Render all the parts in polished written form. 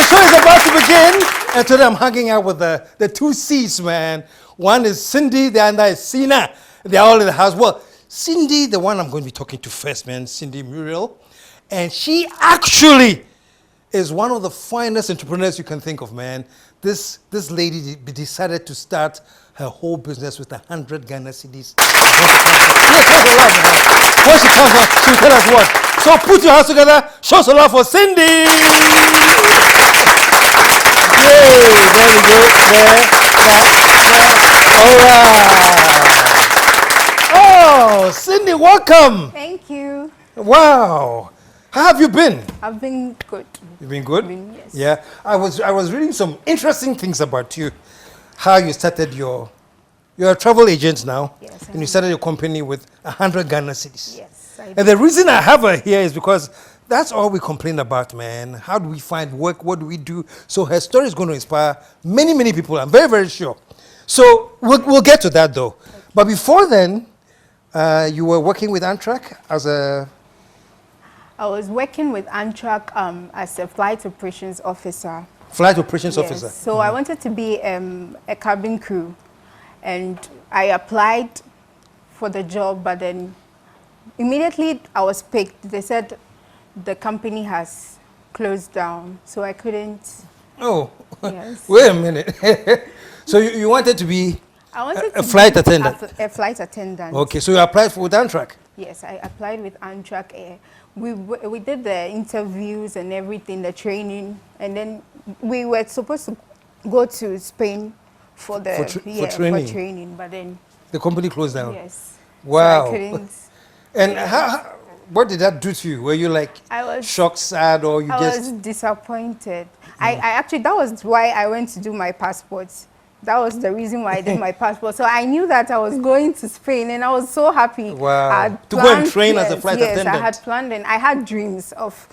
show is about to begin, and today I'm hanging out with the two C's, man. One is Cyndy, the other is Sina. They're all in the house. Well, Cyndy, the one I'm going to be talking to first, man, Cyndy Muriel, and she actually is one of the finest entrepreneurs you can think of, man. This lady decided to start her whole business with 100 Ghana cedis. Where she comes from, she'll tell us what. So put your hands together, show some love for Cyndy. Yay, very good. All right. Oh, Cyndy, welcome. Thank you. Wow. How have you been? I've been good. You've been good? Yes. Yeah. I was reading some interesting things about you. How you started you're a travel agent now. Yes. And you started your company with 100 Ghana cedis. Yes. And the reason I have her here is because that's all we complain about, man. How do we find work? What do we do? So her story is going to inspire many, many people. I'm very, very sure. So we'll get to that though. Okay. But before then, you were working with Amtrak as a... I was working with Amtrak as a flight operations officer. Flight operations officer. So I wanted to be a cabin crew, and I applied for the job, but then immediately I was picked. They said the company has closed down, so I couldn't. Oh, yes. Wait a minute. So you wanted to be a flight attendant? A flight attendant. Okay, so you applied with Amtrak? Yes, I applied with Amtrak. We did the interviews and everything, the training, and then we were supposed to go to Spain for training, but then the company closed down. Yes. Wow. So I couldn't. And what did that do to you? Were you like shocked, sad, or you I was disappointed. I actually, that was why I went to do my passport. That was the reason why I did my passport. So I knew that I was going to Spain, and I was so happy. Wow. To go and train as a flight attendant. Yes, I had planned, and I had dreams of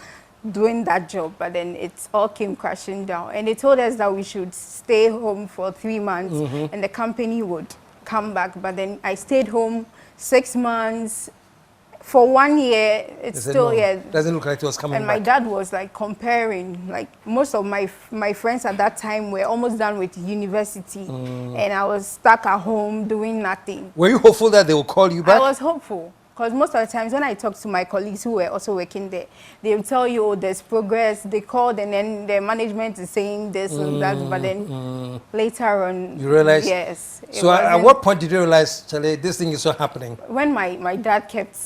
doing that job, but then it all came crashing down. And they told us that we should stay home for 3 months, and the company would come back. But then I stayed home 6 months. For 1 year, it's still, doesn't look like it was coming back. And my dad was like comparing, like most of my friends at that time were almost done with university, and I was stuck at home doing nothing. Were you hopeful that they will call you back? I was hopeful, because most of the times when I talk to my colleagues who were also working there, they will tell you, oh, there's progress. They called, and then the management is saying this and that, but then later on, you realized? Yes. So at what point did you realize, Charlie, this thing is not happening? When my dad kept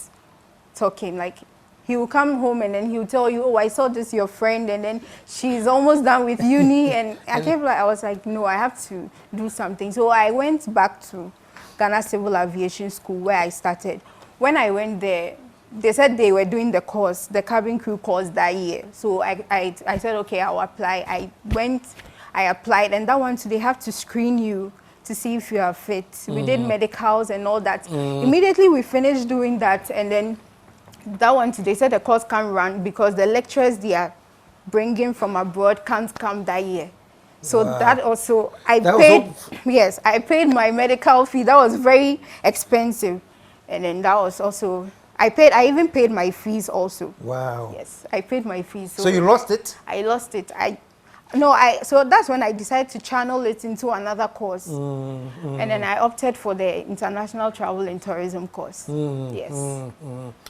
talking, like he will come home and then he will tell you, oh, I saw this your friend, and then she's almost done with uni, and I was like, no, I have to do something. So I went back to Ghana Civil Aviation School, where I started. When I went there, they said they were doing the course, the cabin crew course that year. So I said, okay, I'll apply. I applied, and that one too, they have to screen you to see if you are fit. We did medicals and all that. Immediately we finished doing that, and then that one, they said the course can't run because the lecturers they are bringing from abroad can't come that year. So that also, I paid my medical fee. That was very expensive. And then that was also, I even paid my fees also. Wow. Yes, I paid my fees. So you lost it? I lost it. So that's when I decided to channel it into another course. And then I opted for the International Travel and Tourism course. Yes.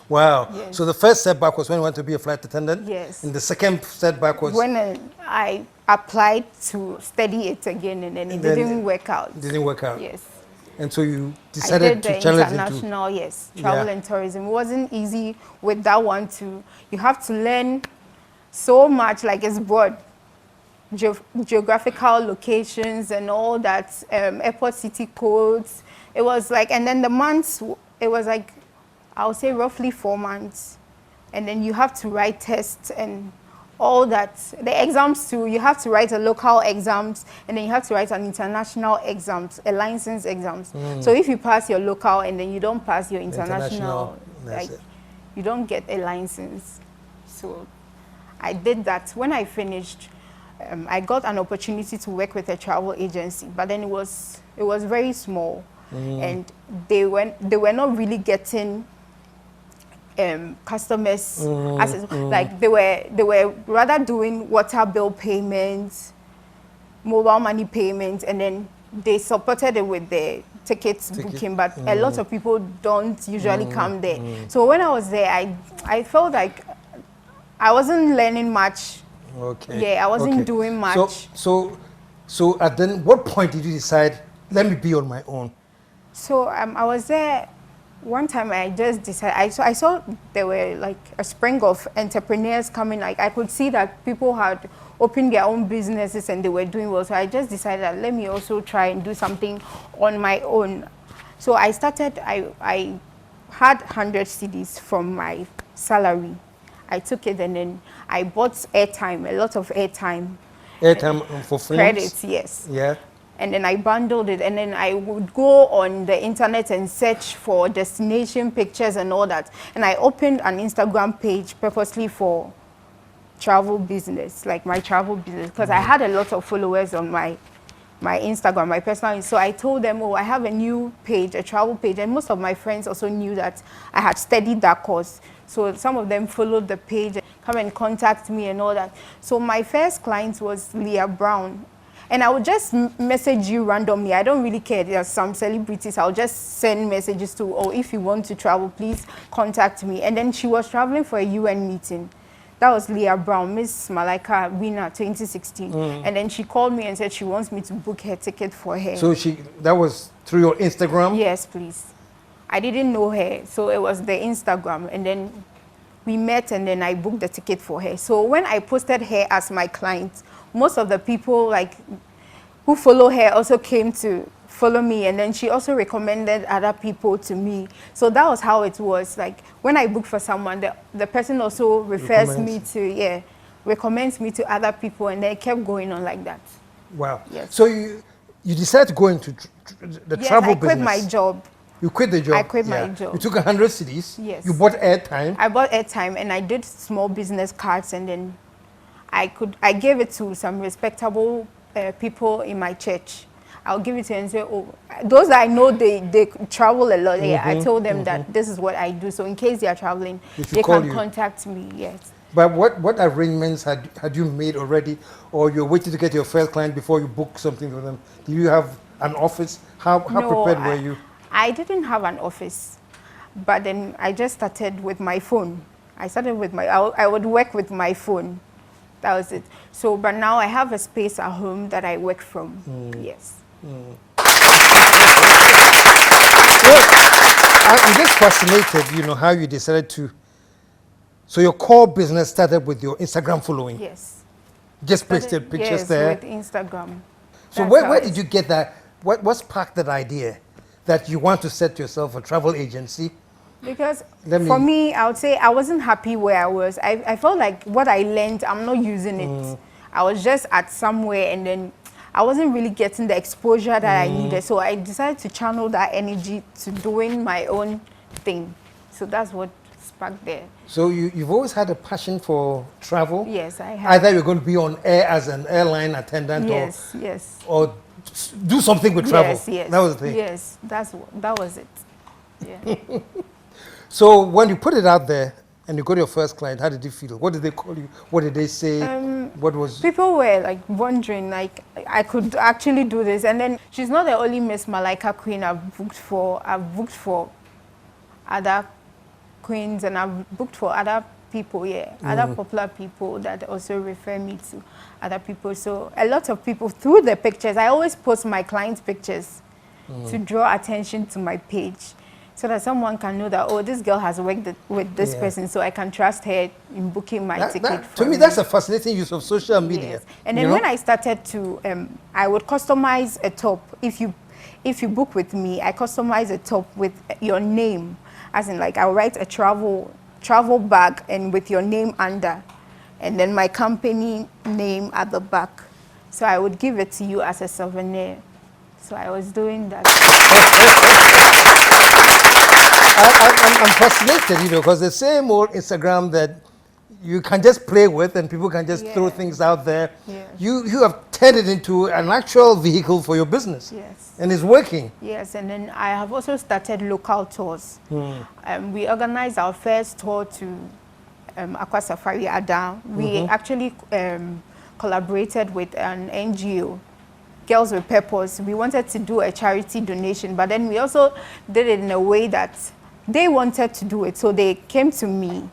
Wow. Yes. So the first setback was when you wanted to be a flight attendant? Yes. And the second setback was? When I applied to study it again, and then it didn't work out. It didn't work out? Yes. And so you decided to channel it into? International, yes, travel and tourism. It wasn't easy with that one too. You have to learn so much, like it's broad. Geographical locations and all that, airport city codes. It was like, and then the months, it was like, I would say roughly 4 months. And then you have to write tests and all that. The exams too, you have to write a local exams, and then you have to write an international exams, a license exams. So if you pass your local and then you don't pass your international like, you don't get a license. So I did that. When I finished, I got an opportunity to work with a travel agency, but then it was very small, and they were not really getting customers like they were rather doing water bill payments, mobile money payments, and then they supported it with the tickets booking, but a lot of people don't usually come there. So when I was there, I felt like I wasn't learning much. Okay. Yeah, I wasn't doing much. So at then what point did you decide, let me be on my own? So I was there. One time I just decided, I saw there were like a spring of entrepreneurs coming. Like I could see that people had opened their own businesses and they were doing well. So I just decided that let me also try and do something on my own. So I started, I had 100 CDs from my salary. I took it and then I bought airtime, a lot of airtime. Airtime for phones? Credits, yes. Yeah. And then I bundled it, and then I would go on the internet and search for destination pictures and all that. And I opened an Instagram page purposely for travel business, like my travel business, because I had a lot of followers on my Instagram, my personal. So I told them, oh, I have a new page, a travel page, and most of my friends also knew that I had studied that course. So some of them followed the page, come and contact me and all that. So my first client was Leah Brown. And I would just message you randomly. I don't really care. There are some celebrities. I'll just send messages to, oh, if you want to travel, please contact me. And then she was traveling for a UN meeting. That was Leah Brown, Miss Malaika winner 2016. And then she called me and said she wants me to book her ticket for her. So that was through your Instagram? Yes, please. I didn't know her, so it was the Instagram. And then we met and then I booked the ticket for her. So when I posted her as my client, most of the people like who follow her also came to follow me, and then she also recommended other people to me. So that was how it was. Like when I book for someone, the person also refers me to, recommends me to other people, and they kept going on like that. Wow. Yes. So you decided to go into the travel business. I quit my job. You quit the job? I quit my job. You took 100 CDs? Yes. You bought airtime? I bought airtime and I did small business cards, and then I gave it to some respectable people in my church. I'll give it to them and say, oh, those that I know they travel a lot. I told them that this is what I do. So in case they are traveling, they can contact me. Yes. But what arrangements had you made already, or you're waiting to get your first client before you book something for them? Do you have an office? How prepared were you? I didn't have an office, but then I just started with my phone. I started with I would work with my phone. That was it. So, but now I have a space at home that I work from. Yes. I'm just fascinated, how you decided to. So your core business started with your Instagram following. Yes. Just pasted pictures there. Yes, with Instagram. So where did you get that? What sparked that idea that you want to set yourself a travel agency? Because for me, I would say I wasn't happy where I was. I felt like what I learned, I'm not using it. I was just at somewhere, and then I wasn't really getting the exposure that I needed. So I decided to channel that energy to doing my own thing. So that's what sparked there. So you've always had a passion for travel? Yes, I have. Either you're going to be on air as an airline attendant, or do something with travel. Yes. That was the thing. Yes, that was it. Yeah. So when you put it out there and you got your first client, how did you feel? What did they call you? What did they say? What was... People were like wondering, like I could actually do this. And then she's not the only Miss Malaika queen I've booked for. I've booked for other queens, and I've booked for other people, other popular people that also refer me to other people. So a lot of people, through the pictures, I always post my clients' pictures to draw attention to my page, so that someone can know that, oh, this girl has worked with this person, so I can trust her in booking my ticket. To me, that's a fascinating use of social media. Yes. And then when I started to, I would customize a top. If you book with me, I customize a top with your name, as in like I'll write a travel bag and with your name under, and then my company name at the back. So I would give it to you as a souvenir. So I was doing that. I'm fascinated, because the same old Instagram that you can just play with and people can just throw Yeah. things out there. Yes. You have turned it into an actual vehicle for your business. Yes. And it's working. Yes, and then I have also started local tours. We organized our first tour to Aqua Safari Ada. We actually collaborated with an NGO, Girls with Purpose. We wanted to do a charity donation, but then we also did it in a way that they wanted to do it. So they came to me.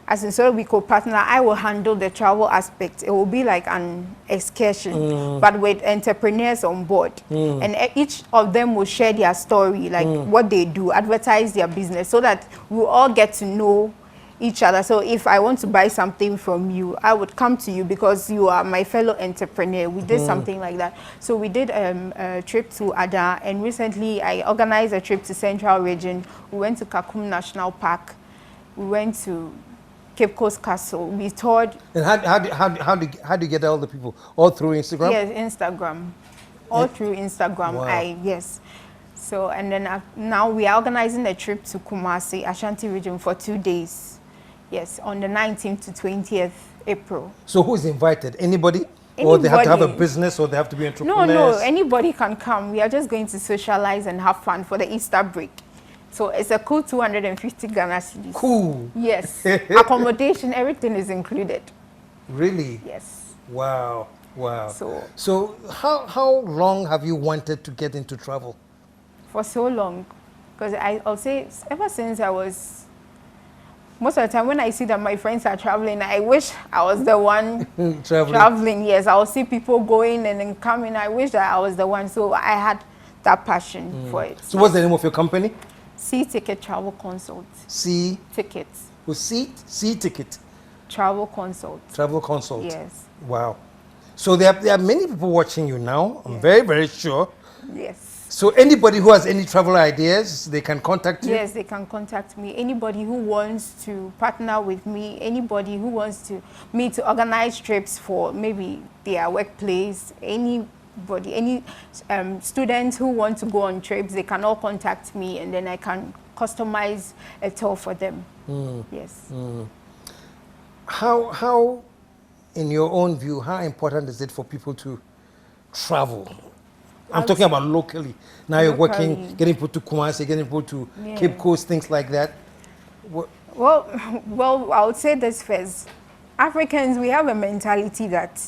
As in, so we co-partner, I will handle the travel aspect. It will be like an excursion, but with entrepreneurs on board. And each of them will share their story, like what they do, advertise their business, so that we all get to know each other. So if I want to buy something from you, I would come to you because you are my fellow entrepreneur. We did something like that. So we did a trip to Ada, and recently I organized a trip to Central Region. We went to Kakum National Park. We went to Cape Coast Castle. We toured. And how do you get all the people? All through Instagram? Yes, Instagram. All through Instagram. Wow. Yes. So, and then now we are organizing a trip to Kumasi, Ashanti region for 2 days. Yes, on the 19th to 20th April. So who is invited? Anybody? Or they have to have a business, or they have to be entrepreneurs? No, anybody can come. We are just going to socialize and have fun for the Easter break. So it's a cool 250 Ghana cedis. Cool. Yes. Accommodation, everything is included. Really? Yes. Wow. Wow. So how long have you wanted to get into travel? For so long. Because I'll say ever since I was, most of the time when I see that my friends are traveling, I wish I was the one traveling. Yes, I'll see people going and then coming. I wish that I was the one. So I had that passion for it. So what's the name of your company? C Ticket Travel Consult. C Tickets. Oh, C Ticket. Travel Consult. Travel Consult. Yes. Wow. So there are many people watching you now. I'm very, very sure. Yes. So anybody who has any travel ideas, they can contact you? Yes, they can contact me. Anybody who wants to partner with me, anybody who wants me to organize trips for maybe their workplace, anybody, any students who want to go on trips, they can all contact me, and then I can customize a tour for them. Yes. How, in your own view, how important is it for people to travel? I'm talking about locally. Now you're working, getting people to Kumasi, getting people to Cape Coast, things like that. Well, I would say this first. Africans, we have a mentality that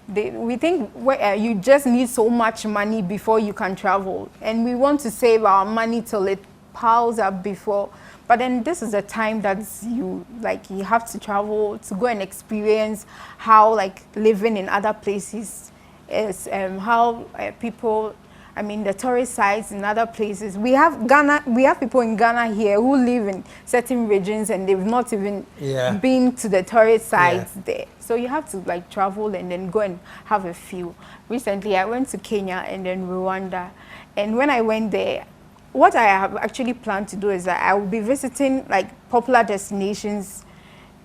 we think you just need so much money before you can travel, and we want to save our money till it piles up before. But then this is a time that you have to travel to go and experience how living in other places is, how people, I mean, the tourist sites in other places. We have people in Ghana here who live in certain regions and they've not even been to the tourist sites there. So you have to travel and then go and have a feel. Recently, I went to Kenya and then Rwanda. And when I went there, what I have actually planned to do is that I will be visiting popular destinations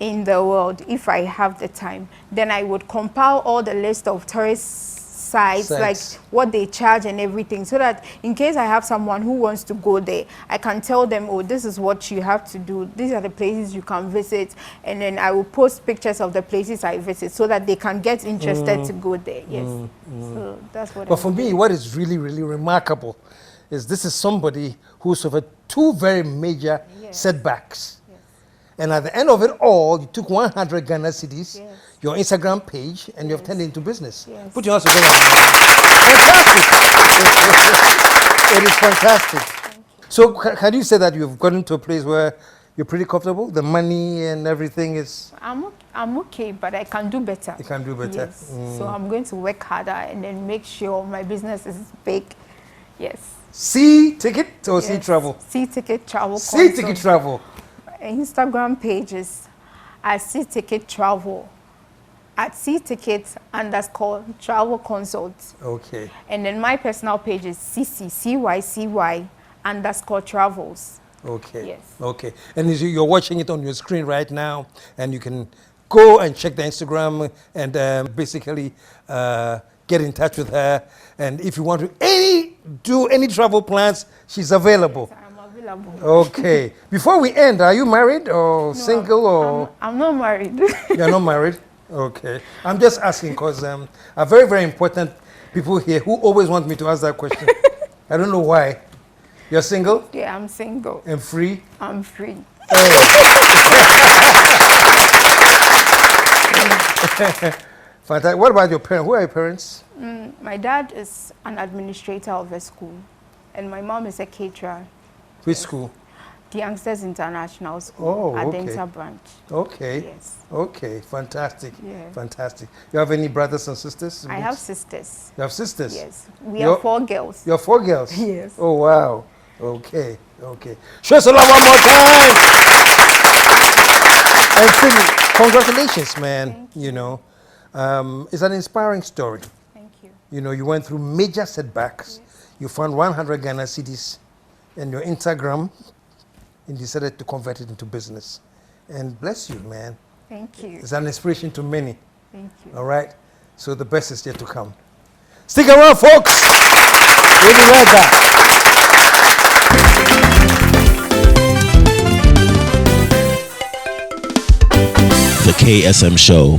in the world if I have the time. Then I would compile all the list of tourist sites, like what they charge and everything, so that in case I have someone who wants to go there, I can tell them, oh, this is what you have to do. These are the places you can visit. And then I will post pictures of the places I visit so that they can get interested to go there. Yes. So that's what. But for me, what is really, really remarkable is this is somebody who suffered two very major setbacks. And at the end of it all, you took 100 Ghana cedis, your Instagram page, and you have turned it into business. Put your hands together. Fantastic. It is fantastic. So can you say that you've gotten to a place where you're pretty comfortable? The money and everything is... I'm okay, but I can do better. You can do better. Yes. So I'm going to work harder and then make sure my business is big. Yes. C Ticket or C Travel? C Ticket Travel. C Ticket Travel. Instagram pages at C Ticket Travel, at C Ticket _ Travel Consult. Okay. And then my personal page is CYCY _ Travels. Okay. Yes. Okay. And you're watching it on your screen right now, and you can go and check the Instagram and basically get in touch with her. And if you want to do any travel plans, she's available. I'm available. available. Okay. Before we end, are you married or single or? I'm not married. You're not married? Okay. I'm just asking because are very, very important people here who always want me to ask that question. I don't know why. You're single? Yeah, I'm single. And free? I'm free. Fantastic. What about your parents? Who are your parents? My dad is an administrator of a school, and my mom is a caterer. Which school? The Youngsters International School at the Inter branch. Okay. Yes. Okay. Fantastic. Yeah. Fantastic. You have any brothers and sisters? I have sisters. You have sisters? Yes. We are 4 girls. You're 4 girls? Yes. Oh, wow. Okay. Okay. Show us a love one more time. And Cyndy, congratulations, man. You know, it's an inspiring story. Thank you. You know, you went through major setbacks. Yes. You found 100 Ghana cedis in your Instagram and decided to convert it into business. And bless you, man. Thank you. It's an inspiration to many. Thank you. All right? So the best is yet to come. Stick around, folks. We'll be right back. The KSM Show.